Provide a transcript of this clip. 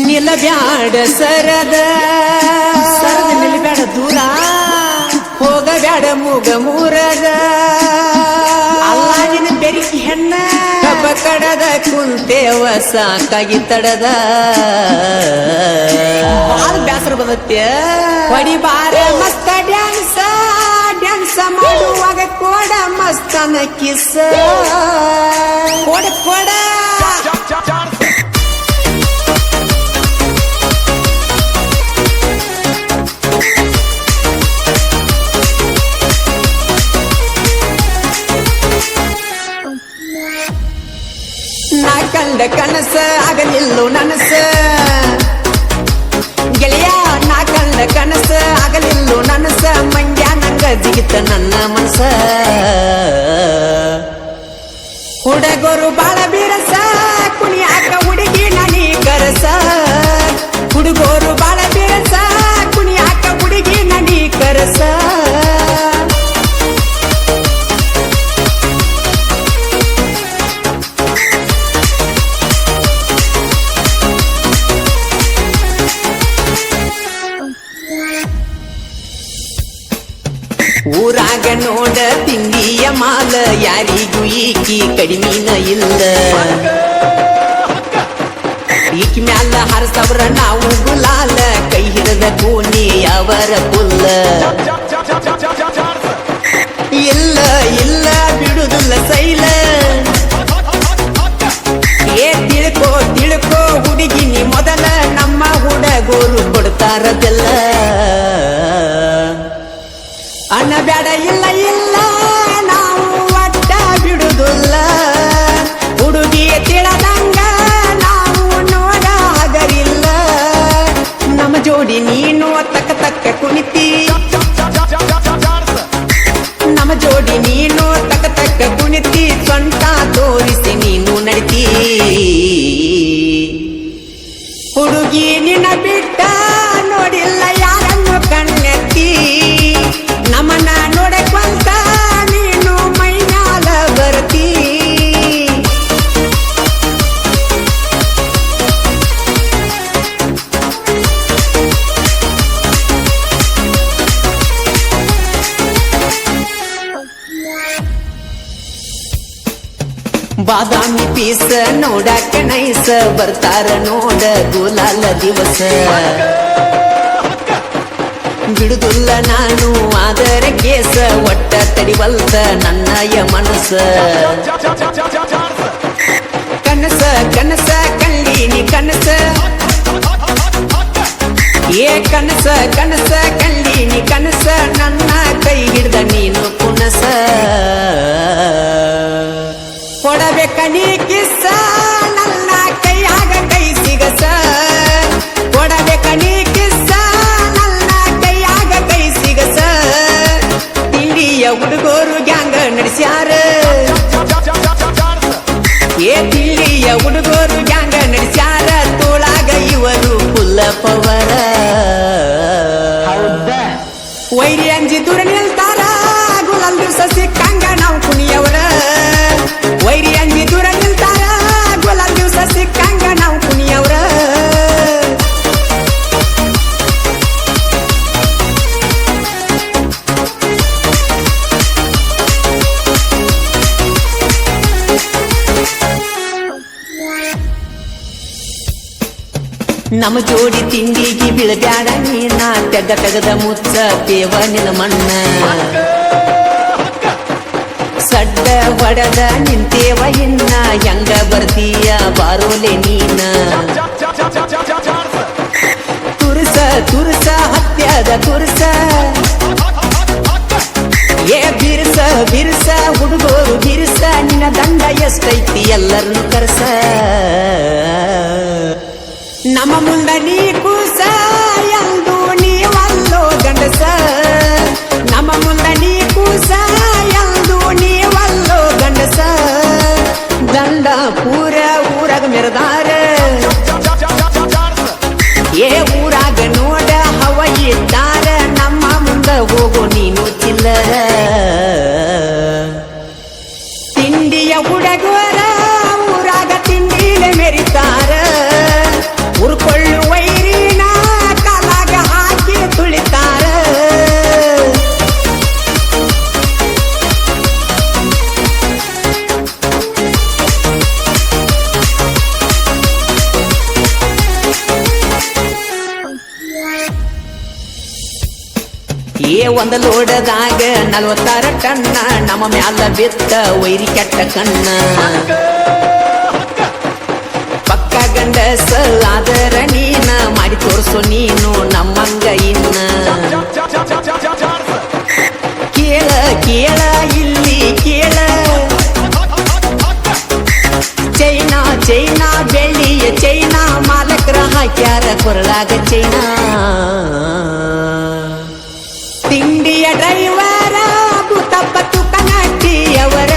ನಿಲ್ಲಬ್ಯಾಡ ಸರದ ನಿಲ್ಲಬ್ಯಾಡ ದೂರ ಹೋಗಬ್ಯಾಡ ಮೂಗ ಮೂರದ ಅಲ್ಲಾಗಿನ ಬೆರಿಕಿ ಹೆಣ್ಣ ಕಬ್ಬ ಕಡದ ಕುಂತೇವ ಸಾಕಾಗಿ ತಡದ ಬಾಳ ಬ್ಯಾಸರ ಬಂದತ್ಯ ಹೊಡಿ ಬಾರ ಮಸ್ತ ಡ್ಯಾನ್ಸ ಡ್ಯಾನ್ಸ ಮಾಡುವಾಗ ಕೋಡ ಮಸ್ತನ ಕಿಸ ಕೋಡ ಕೋಡ ನಾ ಕಂಡ ಕನಸ ಆಗಲಿಲ್ಲೋ ನನಸ ಗೆಳೆಯ ನಾ ಕಂಡ ಕನಸ ಆಗಲಿಲ್ಲೋ ನನಸ ಮಂಡ್ಯ ನಂಗ ಜಿಗಿತ ನನ್ನ ಮನಸ ಹುಡುಗರು ಬಾಳ ಬಿರಸ ಕುಣಿಯಾಕ ಹುಡುಗಿ ನನಿ ಕರಸ ಹುಡುಗರು ಬಾಳ ಬಿರಸ ಕುಣಿಯಾಕ ಹುಡುಗಿ ನನಿ ಕರಸ ಊರಾಗ ನೋಡ ತಿಂಡಿಯ ಮಾಲ ಯಾರಿಗೂ ಈಕಿ ಕಡಿಮಿನ ಇಲ್ಲ ಈಕಿ ಮ್ಯಾಲ ಹರಸವ್ರ ನಾವು ಗುಲಾಲ ಕೈ ಹಿಡದ ಕೋಣಿ ಅವರ ಪುಲ್ಲ ಇಲ್ಲ ಇಲ್ಲ ಬಿಡುದಿಲ್ಲ ಸೈಲ ಏ ತಿಳ್ಕೋ ತಿಳ್ಕೋ ಹುಡುಗಿನಿ ಮೊದಲ ನಮ್ಮ ಹುಡುಗರು ಕೊಡ್ತಾರದೆಲ್ಲ ಅನ್ನ ಬ್ಯಾಡ ಇಲ್ಲ ಇಲ್ಲ ನಾವು ಒಟ್ಟ ಬಿಡುದಿಲ್ಲ ಹುಡುಗಿಯ ತಿಳದಂಗ ನಾವು ನೋಡಾಗರಿಲ್ಲ ನಮ್ಮ ಜೋಡಿ ನೀನು ತಕ್ಕ ತಕ್ಕ ಕುಣಿತಿ ನಮ್ಮ ಜೋಡಿ ನೀನು ತಕ್ಕ ತಕ್ಕ ಕುಣಿತಿ ಸ್ವಂತ ತೋರಿಸಿ ನೀನು ನಡಿತಿ ಹುಡುಗಿ ನಿನ್ನ ಬಿಟ್ಟ ನೋಡಿಲ್ಲ ಯಾರನ್ನು ಕಣ್ಣೆತ್ತಿ ನಮ್ಮನ್ನ ನೋಡಕ್ವಂತ ನೀನು ಮೈನಾಲ ಬರ್ತಿ ಬಾದಾಮಿ ಪೀಸ ನೋಡಾಕ ನೈಸ ಬರ್ತಾರ ನೋಡ ಗುಲಾಲ ದಿವಸ ಬಿಡುದಿಲ್ಲ ನಾನು ಆದರೆ ಕೇಸ ಒಟ್ಟ ತಡಿವಲ್ತ ನನ್ನಯ ಮನಸ್ಸ ಕನಸ ಕನಸ ಕಳ್ಳೀನಿ ಕನಸ ಏ ಕನಸ ಕನಸ ಕಳ್ಳೀನಿ ಕನಸ ನನ್ನ ಕೈ ಹಿಡ್ದ ನೀನು ಕುನಸ ಕೊಡಬೇಕ ನೀ ಕಿಸ್ಸ ನನ್ನ ಕೈಯಾಗ ಕೈ ಸಿಗಸ ಕೊಡಬೇಕ ನೀ ಕಿಸ್ಸ ನನ್ನ ಕೈಯಾಗ ಕೈ ಸಿಗಸ ತಿಂಡಿಯ ಹುಡುಗರು ಗ್ಯಾಂಗ ನಡೆಸ್ಯಾರ ಏ ತಿಂಡಿಯ ಹುಡುಗರು ಗ್ಯಾಂಗ ನಡೆಸ್ಯಾರ ತೋಳಾಗ ಇವರು ಫುಲ್ಲ ಪವರ ವೈರಿ ಅಂಜಿ ದೂರ ನಿಲ್ತಾರ ಗುಲಾಲ್ ದಿವಸ ಸಿಕ್ಕಂಗ ನಾವು ಕುಣಿಯವರ ವೈರಿ ಅಂಜಿ ದೂರ ನಿಲ್ತಾರ ಗುಲಾಲ್ ದಿವಸ ಸಿಕ್ಕಂಗ ನಾವು ಕುಣಿಯವರ ನಮ್ಮ ಜೋಡಿ ತಿಂಡಿಗೆ ಬೀಳಬ್ಯಾಡ ನೀನ ತೆಗ್ಗ ತೆಗದ ಮುಚ್ಚ ತೇವ ನಿಲ ಮಣ್ಣ ಸಡ್ಡ ಹೊಡದ ನಿಂತೇವ ಇನ್ನ ಹೆಂಗ ಬರ್ತೀಯ ಬಾರೋಲೆ ನೀನ ತುರ್ಸ ತುರ್ಸ ಹತ್ಯದ ತುರ್ಸ ಏ ಬಿರ್ಸ ಬಿರ್ಸ ಹುಡುಗೋರು ಬಿರ್ಸ ನಿನ್ನ ದಂಡ ಎಷ್ಟೈತಿ ಎಲ್ಲರನ್ನು ಕರ್ಸ ನಮ್ಮ ಮುಂದ ನೀ ಕೂಸ ಎಂದು ನೀವಲ್ಲೋ ಗಂಡಸ ನಮ್ಮ ಮುಂದ ನೀ ಕೂಸ ಎಂದು ನೀವಲ್ಲೋ ಗಂಡಸ ದಂಡ ಪೂರ ಊರಾಗ ಮೆರದಾರ ಏ ಊರಾಗ ನೋಡ ಹವ ಇದ್ದಾರ ನಮ್ಮ ಮುಂದ ಹೋಗೋ ನೀನು ಚಿಲ್ಲರ ತಿಂಡಿಯ ಹುಡುಗರ ಊರಾಗ ತಿಂಡಿಲೆ ಮೆರಿತಾರ ಉರ್ಕೊಳ್ಳು ಒಂದು ಲೋಡದಾಗ 46 ಟನ್ನ ನಮ್ಮ ಮ್ಯಾಲ ಬಿತ್ತ ವೈರಿ ಕೆಟ್ಟ ಕಣ್ಣ ಪಕ್ಕ ಗಂಡಸ ಆದರ ನೀನ ಮಾಡಿ ತೋರ್ಸು ನೀನು ನಮ್ಮಂಗ ಇನ್ನ ಕೇಳ ಕೇಳ ಇಲ್ಲಿ ಕೇಳ ಚೈನಾ ಚೈನಾ ಬೆಳ್ಳಿಯ ಚೈನಾ ಮಾಲಕರ ಹಾಕ್ಯಾರ ಕೊರಳಾಗ ಚೈನಾ ತಿಂಡಿಯ ಡ್ರೈವರ ಭೂತಪ್ಪ ತುಕ ನಟ್ಟಿಯವರ